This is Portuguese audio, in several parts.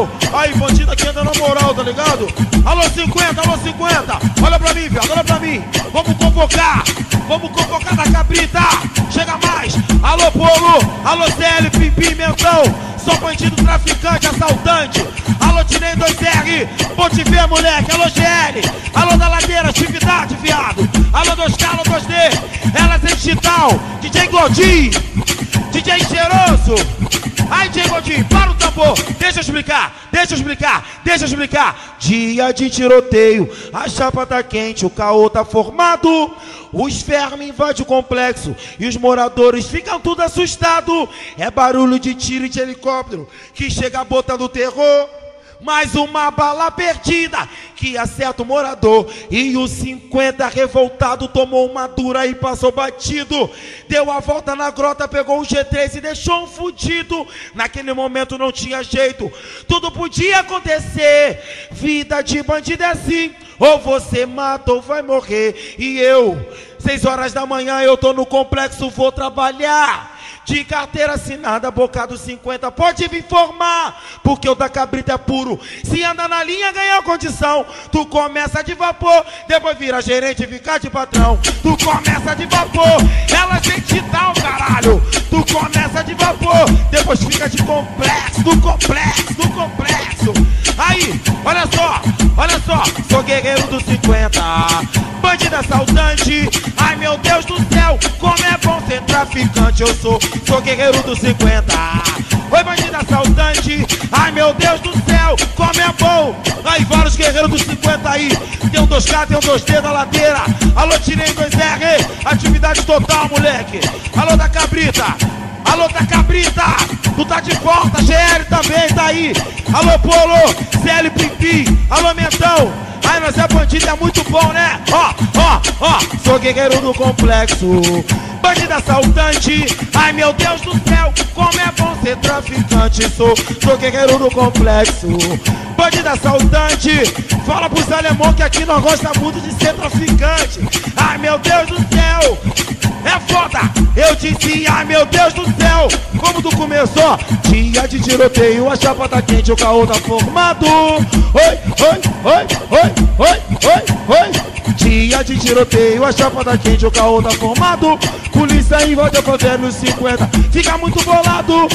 moral. Aí, bandida que anda na moral, tá ligado? Alô 50, alô 50. Olha pra mim, viado, olha pra mim. Vamos convocar da cabrita. Chega mais. Alô Polo, alô CL, Pimpim, Mentão. Só bandido, traficante, assaltante. Alô Tinei 2R, vou te ver, moleque. Alô GL, alô da ladeira, atividade, viado. Alô 2K, alô 2D, elas é digital. DJ Godinho, DJ Cheiroso. Aí, DJ Godinho, para o tambor. Deixa eu explicar. Dia de tiroteio, a chapa tá quente, o caô tá formado. Os vermes invadem o complexo e os moradores ficam tudo assustados. É barulho de tiro e de helicóptero que chega botando terror. Mais uma bala perdida que acerta o morador. E o 50 revoltado tomou uma dura e passou batido. Deu a volta na grota, pegou o G3 e deixou um fudido. Naquele momento não tinha jeito, tudo podia acontecer. Vida de bandido é assim, ou você mata ou vai morrer. E eu, 6 horas da manhã, eu tô no complexo, vou trabalhar. De carteira assinada, bocado 50, pode me informar, porque o da cabrita é puro. Se anda na linha, ganha condição. Tu começa de vapor, depois vira gerente e fica de patrão. Tu começa de vapor, ela sente tal, caralho. Tu começa de vapor, depois fica de complexo, do complexo. Aí, olha só, sou guerreiro do 50, bandido assaltante. Ai meu Deus do céu, como é bom ser traficante. Eu sou guerreiro do 50. Oi, bandido assaltante. Ai meu Deus do céu, como é bom. Aí vários guerreiros do 50 aí. Tem um 2K, tem um 2D da ladeira. Alô, tirei 2R, atividade total, moleque. Alô da cabrita, tu tá de volta. GL também tá aí. Alô Polo, CL, Pimpim, alô Mentão. Ai, nós é bandido, é muito bom, né? Ó, sou guerreiro do complexo, bandido assaltante. Ai meu Deus do céu, como é bom ser traficante. Sou guerreiro do complexo, bandido assaltante. Fala pros alemão que aqui nós gostamos muito de ser traficante. Ai meu Deus do céu, é foda. Eu disse, ai meu Deus do céu, como tu começou? Dia de tiroteio, a chapa tá quente, o caô tá formado. Oi. Dia de tiroteio, a chapa tá quente, o caô tá formado. Polícia invade a favela nos 50, fica muito bolado.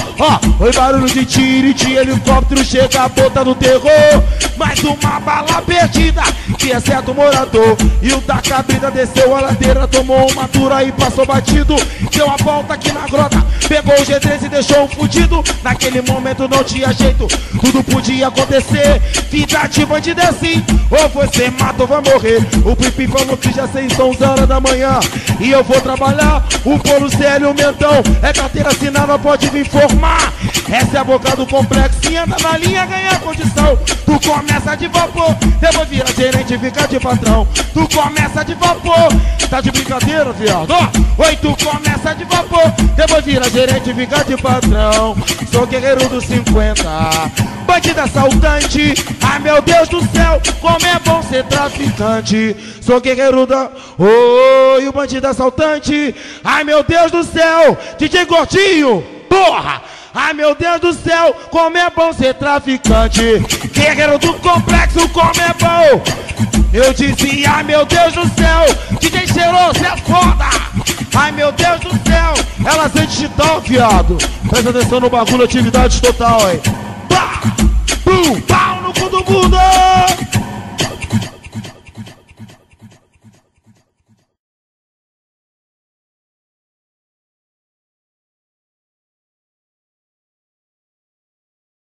Oi, barulho de tiro e de helicóptero chega botando terror. Mais uma bala perdida que acerta o morador. E o da cabrita desceu a ladeira, tomou uma dura e passou batido. Deu a volta aqui na grota, pegou o G3 e deixou um fudido. Naquele momento não tinha jeito, tudo podia acontecer. Vida de bandido é assim, ou você mata ou vai morrer. O Pipi falou que já 6 horas da manhã e eu vou trabalhar. O Polo Célio, o Mentão, é carteira assinada, pode me informar. Essa é a boca do complexo, se anda na linha ganha condição. Tu começa de vapor, depois vira gerente e fica de patrão. Tu começa de vapor, tá de brincadeira, viado? Oi, tu começa de vapor, depois vira gerente e fica de patrão. Sou guerreiro do 50, bandido assaltante. Ai meu Deus do céu, como é bom ser traficante. Sou guerreiro da... Oi, o bandido assaltante. Ai meu Deus do céu, DJ Gordinho, porra. Ai meu Deus do céu, como é bom ser traficante. Guerreiro do complexo, como é bom. Eu disse, ai meu Deus do céu, DJ Cheiroso é foda. Ai meu Deus do céu, ela é digital, viado. Presta atenção no bagulho, atividade total, hein. Pá, pum, pau no cu do mundo.